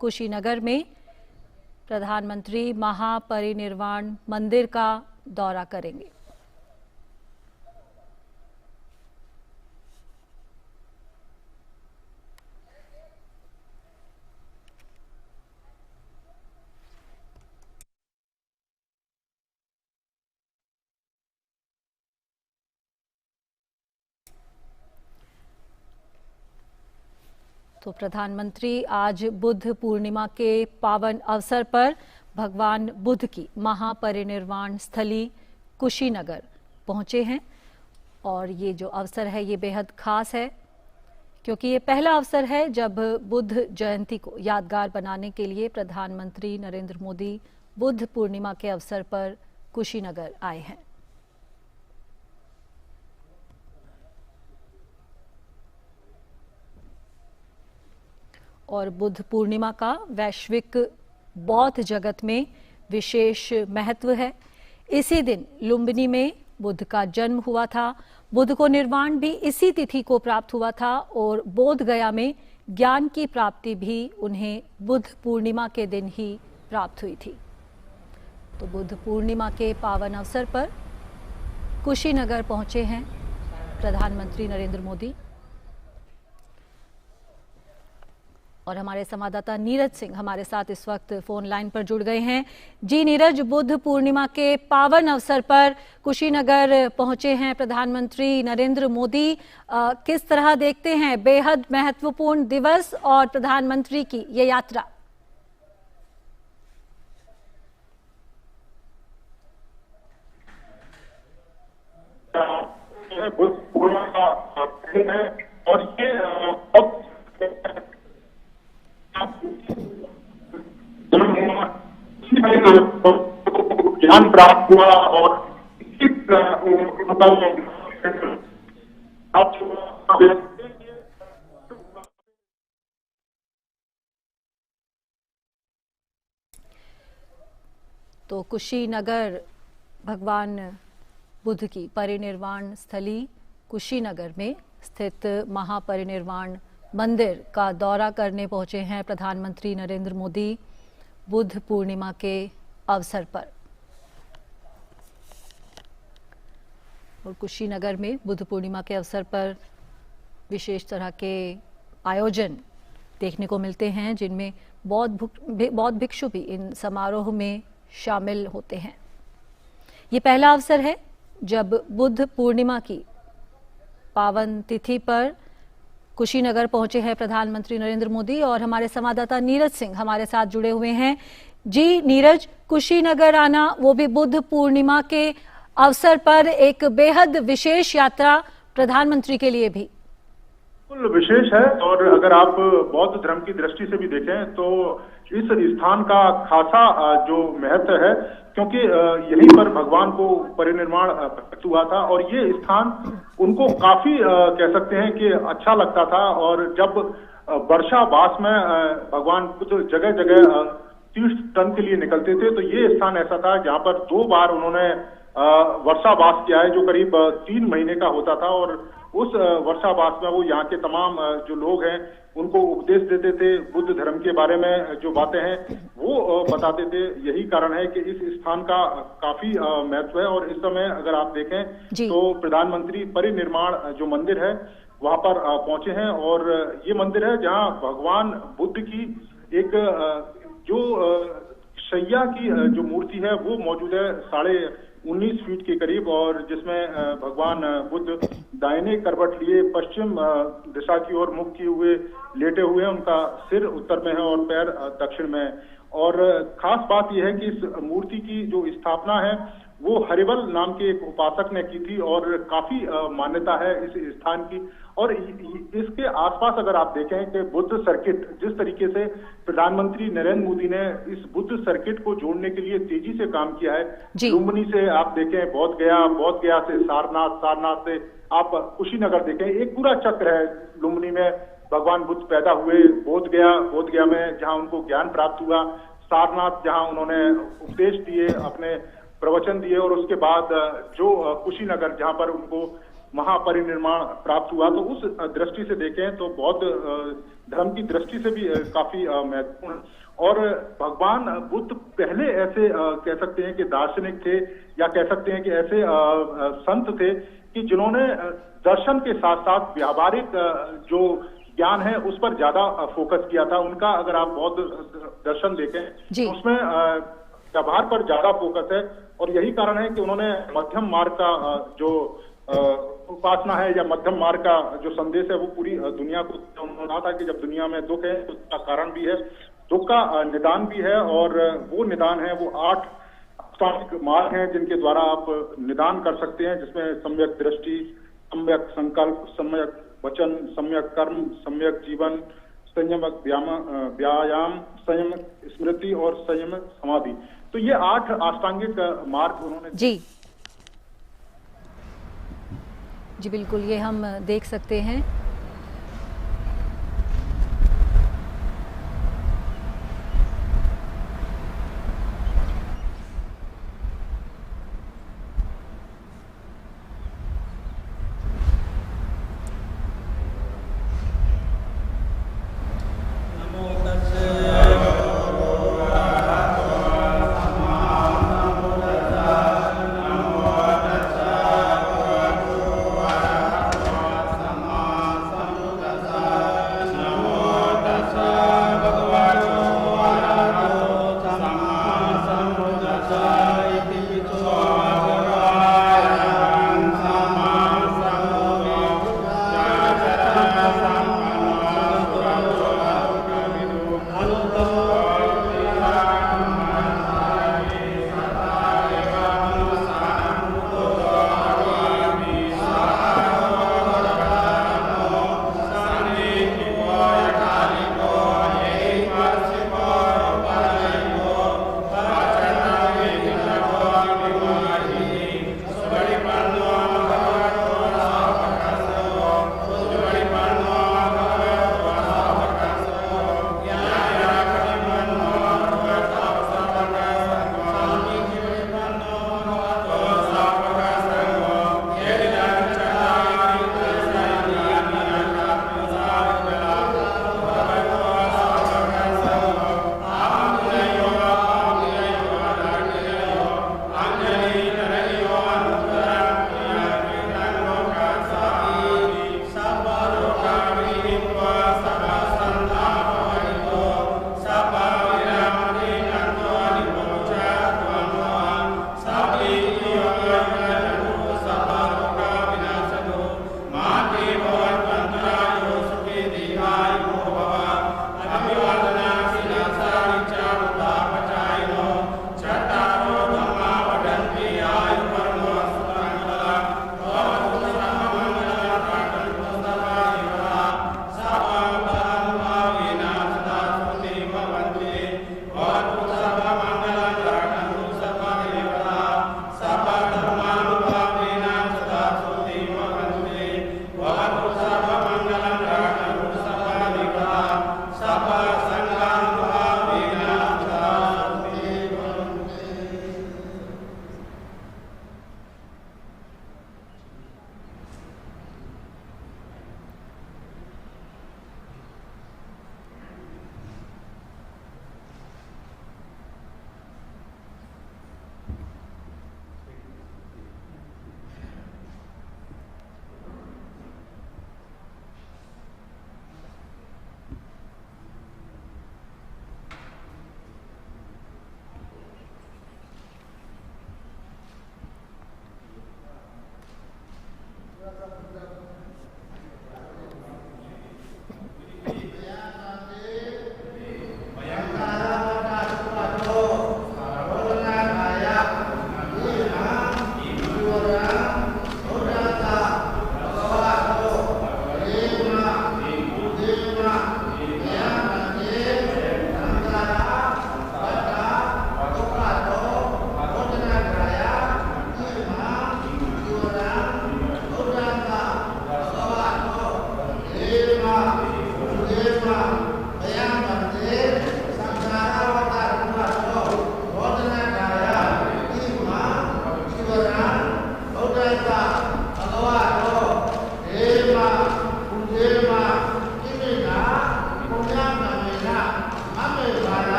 कुशीनगर में प्रधानमंत्री महापरिनिर्वाण मंदिर का दौरा करेंगे। तो प्रधानमंत्री आज बुद्ध पूर्णिमा के पावन अवसर पर भगवान बुद्ध की महापरिनिर्वाण स्थली कुशीनगर पहुंचे हैं और ये जो अवसर है ये बेहद खास है क्योंकि ये पहला अवसर है जब बुद्ध जयंती को यादगार बनाने के लिए प्रधानमंत्री नरेंद्र मोदी बुद्ध पूर्णिमा के अवसर पर कुशीनगर आए हैं। और बुद्ध पूर्णिमा का वैश्विक बौद्ध जगत में विशेष महत्व है। इसी दिन लुम्बिनी में बुद्ध का जन्म हुआ था। बुद्ध को निर्वाण भी इसी तिथि को प्राप्त हुआ था और बोध गया में ज्ञान की प्राप्ति भी उन्हें बुद्ध पूर्णिमा के दिन ही प्राप्त हुई थी। तो बुद्ध पूर्णिमा के पावन अवसर पर कुशीनगर पहुंचे हैं प्रधानमंत्री नरेंद्र मोदी। और हमारे संवाददाता नीरज सिंह हमारे साथ इस वक्त फोन लाइन पर जुड़ गए हैं। जी नीरज, बुद्ध पूर्णिमा के पावन अवसर पर कुशीनगर पहुंचे हैं प्रधानमंत्री नरेंद्र मोदी। किस तरह देखते हैं बेहद महत्वपूर्ण दिवस और प्रधानमंत्री की ये यात्रा? बुद्ध पूर्णिमा का दिन है और ये ज्ञान प्राप्त हुआ और तो कुशीनगर भगवान बुद्ध की परिनिर्वाण स्थली कुशीनगर में स्थित महापरिनिर्वाण मंदिर का दौरा करने पहुंचे हैं प्रधानमंत्री नरेंद्र मोदी बुद्ध पूर्णिमा के अवसर पर। और कुशीनगर में बुद्ध पूर्णिमा के अवसर पर विशेष तरह के आयोजन देखने को मिलते हैं जिनमें बौद्ध भिक्षु भी इन समारोह में शामिल होते हैं। ये पहला अवसर है जब बुद्ध पूर्णिमा की पावन तिथि पर कुशीनगर पहुंचे हैं प्रधानमंत्री नरेंद्र मोदी और हमारे संवाददाता नीरज सिंह हमारे साथ जुड़े हुए हैं। जी नीरज, कुशीनगर आना वो भी बुद्ध पूर्णिमा के अवसर पर एक बेहद विशेष यात्रा प्रधानमंत्री के लिए भी बिल्कुल विशेष है। और अगर आप बौद्ध धर्म की दृष्टि से भी देखें तो इस स्थान का खासा जो महत्व है क्योंकि यहीं पर भगवान को परिनिर्वाण प्राप्त हुआ था और ये स्थान उनको काफी कह सकते हैं कि अच्छा लगता था। और जब वर्षावास में भगवान बुद्ध जगह जगह तीर्थ टन के लिए निकलते थे तो ये स्थान ऐसा था जहाँ पर 2 बार उन्होंने वर्षावास किया है जो करीब 3 महीने का होता था। और उस वर्षावास में वो यहाँ के तमाम जो लोग हैं उनको उपदेश देते थे, बुद्ध धर्म के बारे में जो बातें हैं वो बताते थे। यही कारण है कि इस स्थान का काफी महत्व है। और इस समय अगर आप देखें तो प्रधानमंत्री परिनिर्वाण जो मंदिर है वहां पर पहुंचे हैं और ये मंदिर है जहां भगवान बुद्ध की एक जो शैया की जो मूर्ति है वो मौजूद है 19.5 फीट के करीब और जिसमें भगवान बुद्ध दाहिने करवट लिए पश्चिम दिशा की ओर मुख किए हुए लेटे हुए हैं। उनका सिर उत्तर में है और पैर दक्षिण में है। और खास बात यह है कि इस मूर्ति की जो स्थापना है वो हरिवल नाम के एक उपासक ने की थी और काफी मान्यता है इस स्थान की। और इसके आसपास अगर आप देखें कि बुद्ध सर्किट जिस तरीके से प्रधानमंत्री नरेंद्र मोदी ने इस बुद्ध सर्किट को जोड़ने के लिए तेजी से काम किया है। लुम्बिनी से आप देखें बोध गया से सारनाथ से आप कुशीनगर देखें, एक पूरा चक्र है। लुम्बिनी में भगवान बुद्ध पैदा हुए, बोध गया में जहां उनको ज्ञान प्राप्त हुआ, सारनाथ जहां उन्होंने उपदेश दिए, अपने प्रवचन दिए और उसके बाद जो कुशीनगर जहां पर उनको महापरिनिर्वाण प्राप्त हुआ। तो उस दृष्टि से देखें तो बौद्ध धर्म की दृष्टि से भी काफी महत्वपूर्ण। और भगवान बुद्ध पहले ऐसे कह सकते हैं कि दार्शनिक थे, या कह सकते हैं कि ऐसे संत थे कि जिन्होंने दर्शन के साथ साथ व्यावहारिक जो ज्ञान है उस पर ज्यादा फोकस किया था। उनका अगर आप बौद्ध दर्शन देखें तो उसमें व्यवहार पर ज्यादा फोकस है, और यही कारण है कि उन्होंने मध्यम मार्ग का जो उपासना है या मध्यम मार्ग का जो संदेश है वो पूरी दुनिया को उन्होंने कहा था कि जब दुनिया में दुख है तो उसका कारण भी है, दुख का निदान भी है, और वो निदान है, वो 8 अष्टांगिक मार्ग हैं जिनके द्वारा आप निदान कर सकते हैं, जिसमें सम्यक दृष्टि, सम्यक संकल्प, सम्यक वचन, सम्यक कर्म, सम्यक जीवन, संयमक व्यायाम, संयम स्मृति और संयम समाधि। तो ये 8 अष्टांगिक मार्ग उन्होंने जी बिल्कुल, ये हम देख सकते हैं।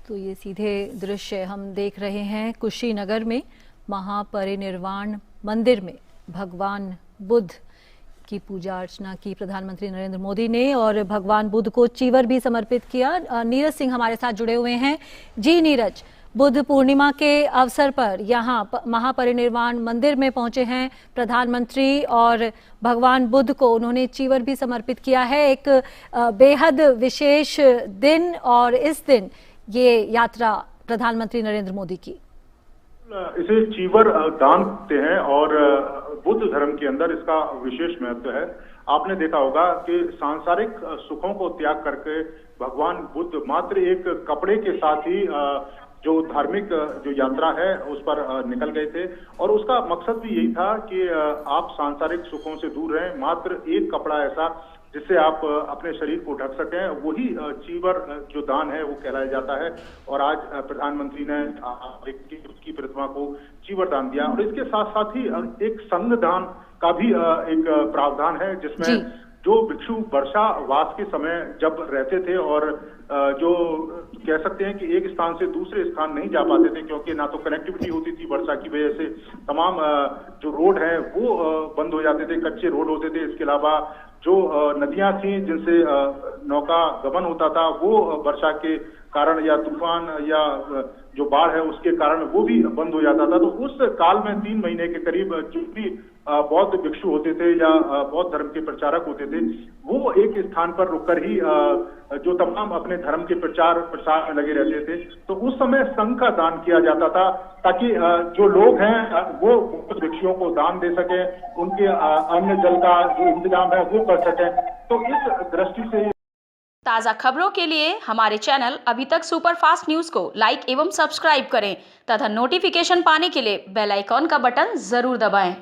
तो ये सीधे दृश्य हम देख रहे हैं कुशीनगर में महापरिनिर्वाण मंदिर में भगवान बुद्ध की पूजा अर्चना की प्रधानमंत्री नरेंद्र मोदी ने और भगवान बुद्ध को चीवर भी समर्पित किया। नीरज सिंह हमारे साथ जुड़े हुए हैं। जी नीरज, बुद्ध पूर्णिमा के अवसर पर यहाँ महापरिनिर्वाण मंदिर में पहुंचे हैं प्रधानमंत्री और भगवान बुद्ध को उन्होंने चीवर भी समर्पित किया है। एक बेहद विशेष दिन और इस दिन ये यात्रा प्रधानमंत्री नरेंद्र मोदी की। इसे चीवर दान कहते हैं और बुद्ध धर्म के अंदर इसका विशेष महत्व है। आपने देखा होगा कि सांसारिक सुखों को त्याग करके भगवान बुद्ध मात्र एक कपड़े के साथ ही जो धार्मिक जो यात्रा है उस पर निकल गए थे और उसका मकसद भी यही था कि आप सांसारिक सुखों से दूर रहें। मात्र एक कपड़ा ऐसा जिससे आप अपने शरीर को ढक सकें, वही चीवर जो दान है वो कहलाया जाता है। और आज प्रधानमंत्री ने उसकी प्रतिमा को चीवर दान दिया और इसके साथ साथ ही एक संघ दान का भी एक प्रावधान है जिसमें जो भिक्षु वर्षा वास के समय जब रहते थे और जो कह सकते हैं कि एक स्थान से दूसरे स्थान नहीं जा पाते थे क्योंकि ना तो कनेक्टिविटी होती थी वर्षा की वजह से, तमाम जो रोड है वो बंद हो जाते थे, कच्चे रोड होते थे। इसके अलावा जो नदियां थी जिनसे नौका गमन होता था वो वर्षा के कारण या तूफान या जो बाढ़ है उसके कारण वो भी बंद हो जाता था। तो उस काल में 3 महीने के करीब जो भी बौद्ध भिक्षु होते थे या बौद्ध धर्म के प्रचारक होते थे वो एक स्थान पर रुककर ही जो तमाम अपने धर्म के प्रचार प्रसार में लगे रहते थे। तो उस समय संघ का दान किया जाता था ताकि जो लोग हैं वो भिक्षुओं को दान दे सके, उनके अन्न जल का जो इंतजाम है वो कर सके। तो इस दृष्टि से ताज़ा खबरों के लिए हमारे चैनल अभी तक सुपरफास्ट न्यूज़ को लाइक एवं सब्सक्राइब करें तथा नोटिफिकेशन पाने के लिए बेल आइकॉन का बटन जरूर दबाएं।